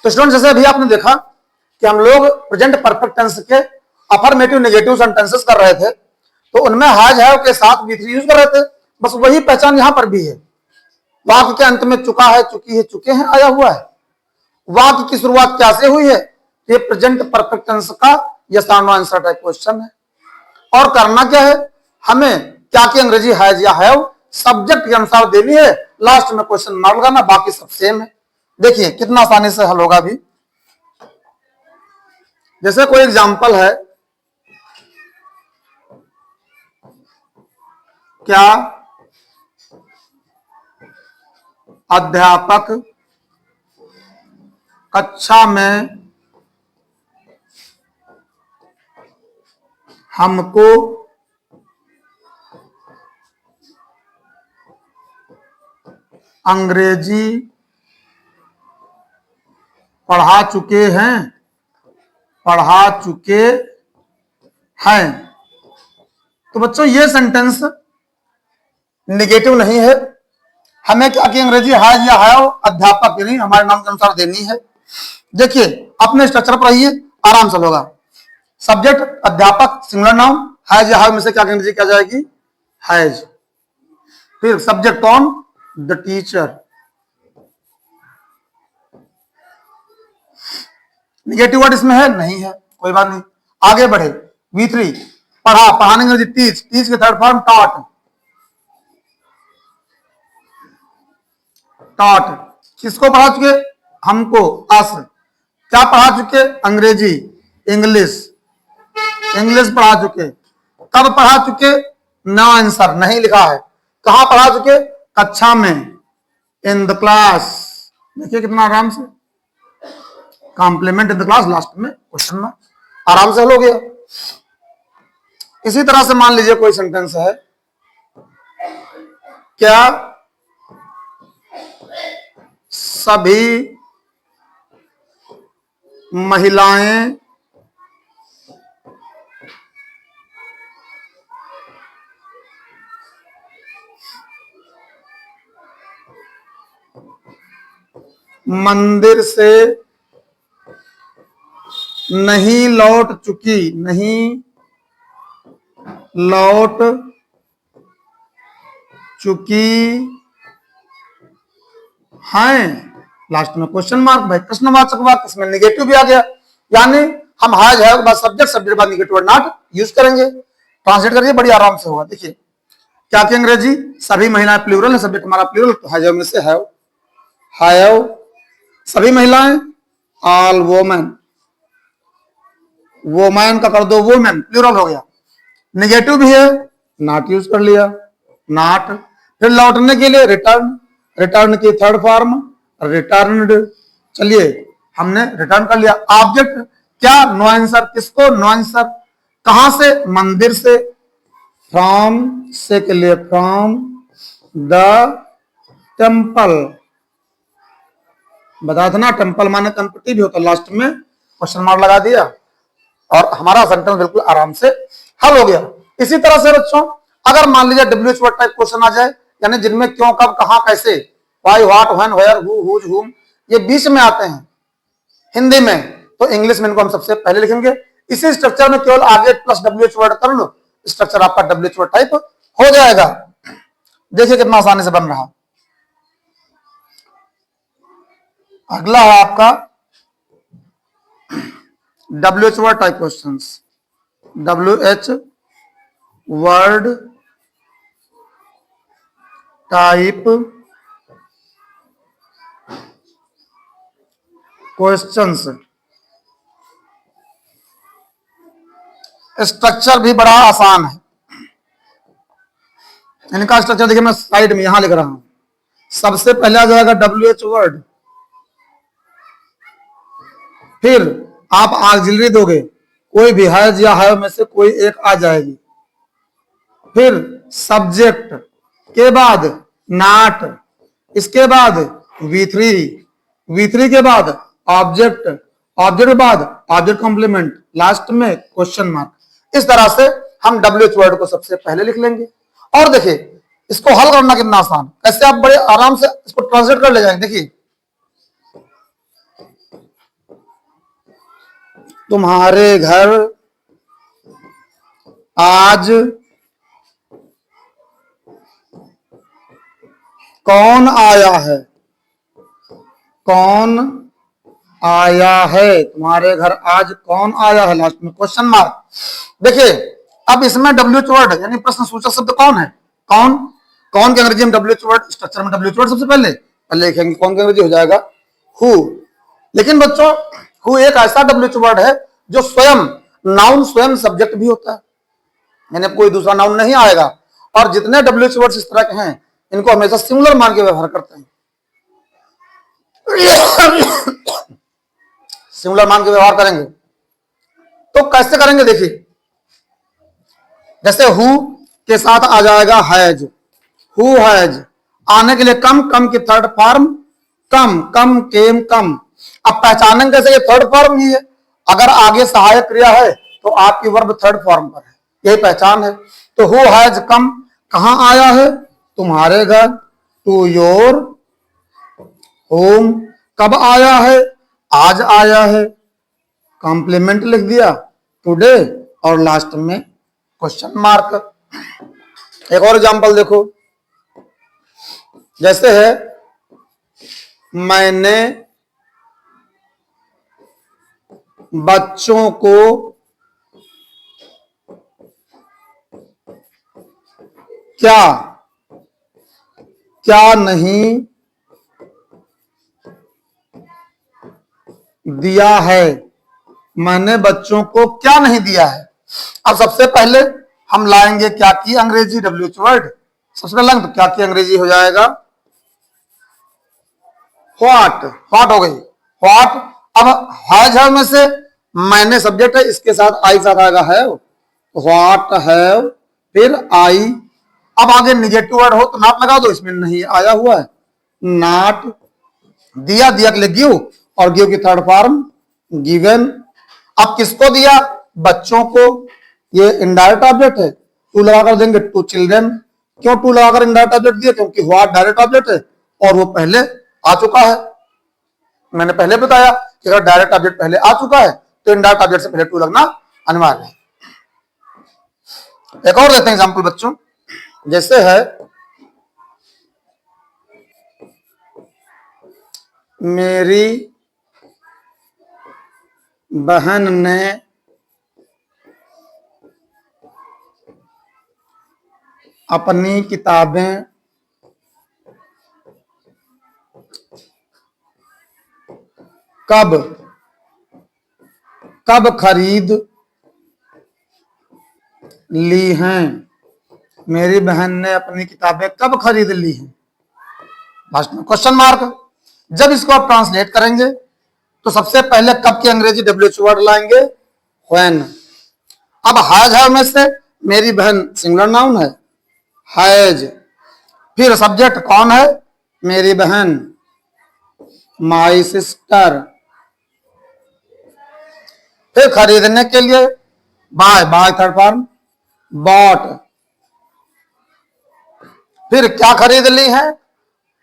तो स्टूडेंट जैसे अभी आपने देखा कि हम लोग प्रेजेंट परफेक्ट टेंस के अफर्मेटिव नेगेटिव सेंटेंसेस कर रहे थे, तो उनमें हैज हैव के साथ वी थ्री यूज कर रहे थे। बस वही पहचान यहां पर भी है। वाक्य के अंत में चुका है, चुकी है, चुके हैं आया हुआ है। वाक्य की शुरुआत क्या से हुई है? ये प्रेजेंट परफेक्ट टेंस का यस और नो आंसर टाइप क्वेश्चन है। और करना क्या है? हमें क्या की अंग्रेजी हैज या हैव सब्जेक्ट के अनुसार देनी है, लास्ट में क्वेश्चन मार्क लगाना, बाकी सब सेम है। देखिए कितना आसानी से हल होगा अभी। जैसे कोई एग्जाम्पल है, क्या अध्यापक कक्षा में हमको अंग्रेजी पढ़ा चुके हैं? तो बच्चों ये सेंटेंस नेगेटिव नहीं है। हमें क्या की अंग्रेजी हैज या हैव अध्यापक यानी हमारे नाम के अनुसार देनी है। देखिए अपने स्ट्रक्चर पर रहिए, आराम से होगा। सब्जेक्ट अध्यापक सिंगुलर नाउन, हैज या हैव में से क्या की अंग्रेजी क्या जाएगी? हैज। फिर सब्जेक्ट कौन? The teacher. नेगेटिव वर्ड इसमें है? नहीं है, कोई बात नहीं। आगे बढ़े। V3 पढ़ा, पढ़ाने की अंग्रेजी टीच, टीच के थर्ड फॉर्म टॉट। टॉट किसको पढ़ा चुके? हमको, अस। क्या पढ़ा चुके? अंग्रेजी, इंग्लिश। इंग्लिश पढ़ा चुके। कब पढ़ा चुके? नो आंसर नहीं लिखा है। कहां पढ़ा चुके? कक्षा में, इन द क्लास। देखिए कितना आराम से compliment in the class, last में क्वेश्चन में आराम से हल हो गया। इसी तरह से मान लीजिए कोई सेंटेंस है, क्या सभी महिलाएं मंदिर से नहीं लौट चुकी हैं? लास्ट में क्वेश्चन मार्क, भाई प्रश्नवाचक वाक्य, इसमें नेगेटिव भी आ गया। यानी हम हैज हैव के बाद सब्जेक्ट, सब्जेक्ट के बाद नेगेटिव वर्ड नॉट यूज करेंगे। ट्रांसलेट करिए, बड़ी आराम से होगा। देखिए क्या की अंग्रेजी सभी महिलाएं प्लूरल है, सब्जेक्ट हमारा प्लूरल, तो हैज में से हैव। सभी महिलाएं, ऑल वोमेन। वोमैन का कर दो वोमेन, प्लूरल हो गया। नेगेटिव भी है, नॉट यूज कर लिया, नॉट। फिर लौटने के लिए रिटर्न, रिटर्न की थर्ड फॉर्म रिटर्न्ड। चलिए हमने रिटर्न कर लिया। ऑब्जेक्ट क्या? No answer. किसको? No answer. कहां से? मंदिर से। फ्रॉम से के लिए फ्रॉम द टेम्पल। बताया था ना, टेम्पल माने कंपटी भी होता, लास्ट में क्वेश्चन मार्क लगा दिया और हमारा सेंटेंस बिल्कुल आराम से हल हो गया। इसी तरह से बच्चों अगर मान लीजिए WH वर्ड टाइप क्वेश्चन आ जाए, यानी जिनमें क्यों, कब, कहां, कैसे, why, what, when, where, who, whose, whom, ये बीच में आते हैं हिंदी में, तो इंग्लिश में इनको हम सबसे पहले लिखेंगे। इसी स्ट्रक्चर में केवल आगे प्लस WH वर्ड कर लो, स्ट्रक्चर आपका WH वर्ड टाइप हो जाएगा। देखिए कितना आसानी से बन रहा। अगला है आपका WH word type questions. WH word type questions. Structure भी बड़ा आसान है। इनका स्ट्रक्चर देखिए, मैं साइड में यहां लिख रहा हूं। सबसे पहले आ जाएगा WH वर्ड, फिर आप ऑक्सिलरी दोगे, कोई भी हैज या हैव में से कोई एक आ जाएगी। फिर सब्जेक्ट के बाद नॉट, इसके बाद V3 के बाद ऑब्जेक्ट, ऑब्जेक्ट के बाद ऑब्जेक्ट कॉम्प्लीमेंट, लास्ट में क्वेश्चन मार्क। इस तरह से हम WH वर्ड को सबसे पहले लिख लेंगे। और देखिए इसको हल करना कितना आसान, कैसे आप बड़े आराम से इसको ट्रांसलेट कर ले जाएंगे। देखिए तुम्हारे घर आज कौन आया है? कौन आया है? तुम्हारे घर आज कौन आया है? लास्ट में क्वेश्चन मार्क। देखिए अब इसमें डब्ल्यूएच वर्ड यानी प्रश्न सूचक शब्द कौन है? कौन कौन के अंग्रेजी में डब्ल्यूएच वर्ड, स्ट्रक्चर में डब्ल्यूएच वर्ड सबसे पहले लिखेंगे, कौन के अंग्रेजी हो जाएगा हु। लेकिन बच्चों हु एक ऐसा डब्ल्यूएच वर्ड है जो स्वयं नाउन स्वयं सब्जेक्ट भी होता है, यानी कोई दूसरा नाउन नहीं आएगा। और जितने डब्ल्यूएच वर्ड इस तरह के हैं इनको हमेशा सिंगुलर मान के व्यवहार करते हैं। सिंगुलर मान के व्यवहार करेंगे तो कैसे करेंगे? देखिए जैसे हु के साथ आ जाएगा हैज, हु हैज। आने के लिए कम, कम की थर्ड फॉर्म कम, कम केम कम। अब पहचानेंगे कैसे? ये थर्ड फॉर्म ही है, अगर आगे सहायक क्रिया है तो आपकी वर्ब थर्ड फॉर्म पर है, यही पहचान है। तो हु हैज कम कहां आया है? तुम्हारे घर, टू योर होम। कब आया है? आज आया है, कॉम्प्लीमेंट लिख दिया टुडे, और लास्ट में क्वेश्चन मार्क। एक और एग्जांपल देखो, जैसे है मैंने बच्चों को क्या क्या नहीं दिया है? मैंने बच्चों को क्या नहीं दिया है? अब सबसे पहले हम लाएंगे क्या की अंग्रेजी डब्ल्यूएच वर्ड। सबसे पहले तो क्या की अंग्रेजी हो जाएगा व्हाट। व्हाट हो गई व्हाट। अब हैज है में से मैंने सब्जेक्ट है, इसके साथ आई साथ आएगा है, व्हाट हैव, फिर आई। अब आगे निगेटिव वर्ड हो तो नॉट लगा दो, इसमें नहीं आया हुआ है, नॉट। दिया, दिया के लिए गिव, और गिव की थर्ड फॉर्म गिवन। अब किसको दिया? बच्चों को, ये इनडायरेक्ट ऑब्जेक्ट है, टू लगाकर देंगे टू चिल्ड्रन। क्यों टू लगाकर इनडायरेक्ट ऑब्जेक्ट दिया? क्योंकि व्हाट डायरेक्ट ऑब्जेक्ट है और वो पहले आ चुका है। मैंने पहले बताया कि अगर डायरेक्ट ऑब्जेक्ट पहले आ चुका है तो इनडायरेक्ट ऑब्जेक्ट से पहले टू लगना अनिवार्य है। एक और देते हैं एग्जांपल बच्चों, जैसे है मेरी बहन ने अपनी किताबें कब कब खरीद ली हैं? मेरी बहन ने अपनी किताबें कब खरीद ली हैं? लास्ट में क्वेश्चन मार्क। जब इसको आप ट्रांसलेट करेंगे तो सबसे पहले कब की अंग्रेजी डब्ल्यूएच वर्ड लाएंगे व्हेन। अब हैज है में से मेरी बहन सिंगुलर नाउन है हैज, फिर सब्जेक्ट कौन है? मेरी बहन, माई सिस्टर। फिर खरीदने के लिए buy, buy third form bought. फिर क्या खरीद ली है?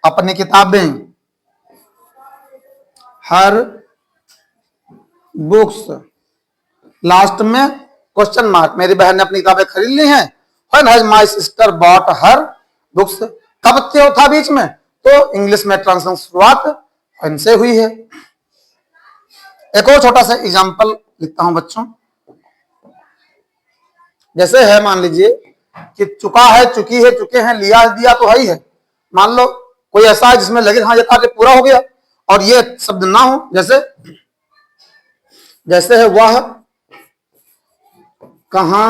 अपनी किताबें, हर बुक्स। लास्ट में क्वेश्चन मार्क। मेरी बहन ने अपनी किताबें खरीद ली हैं, when has my sister bought her books. कब था बीच में? तो इंग्लिश में ट्रांसलेशन शुरुआत व्हेन से हुई है। एक और छोटा सा एग्जांपल लिखता हूं बच्चों, जैसे है मान लीजिए कि चुका है, चुकी है, चुके हैं, लिया दिया तो है ही है। मान लो कोई ऐसा है जिसमें लगे हाँ ये कार्य पूरा हो गया और ये शब्द ना हो, जैसे जैसे है वह कहां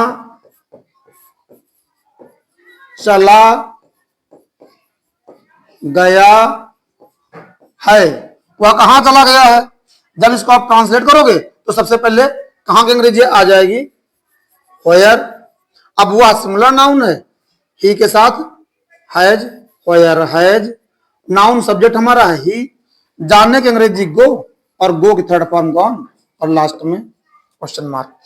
चला गया है? वह कहां चला गया है। जब इसको आप ट्रांसलेट करोगे तो सबसे पहले कहां की अंग्रेजी आ जाएगी व्हेयर। अब वह सिंगुलर नाउन है, ही के साथ has, where has. Noun subject हमारा है ही, जानने की अंग्रेजी गो, और गो की थर्ड फॉर्म गॉन, और लास्ट में क्वेश्चन मार्क।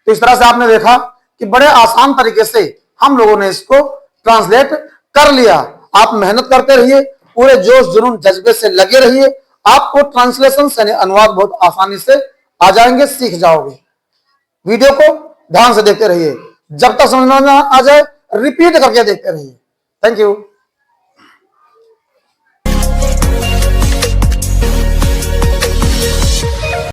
तो इस तरह से आपने देखा कि बड़े आसान तरीके से हम लोगों ने इसको ट्रांसलेट कर लिया। आप मेहनत करते रहिए, पूरे जोश जुनून जज्बे से लगे रहिए, आपको ट्रांसलेशन यानी अनुवाद बहुत आसानी से आ जाएंगे, सीख जाओगे। वीडियो को ध्यान से देखते रहिए, जब तक समझ में ना आ जाए रिपीट करके देखते रहिए। Thank you.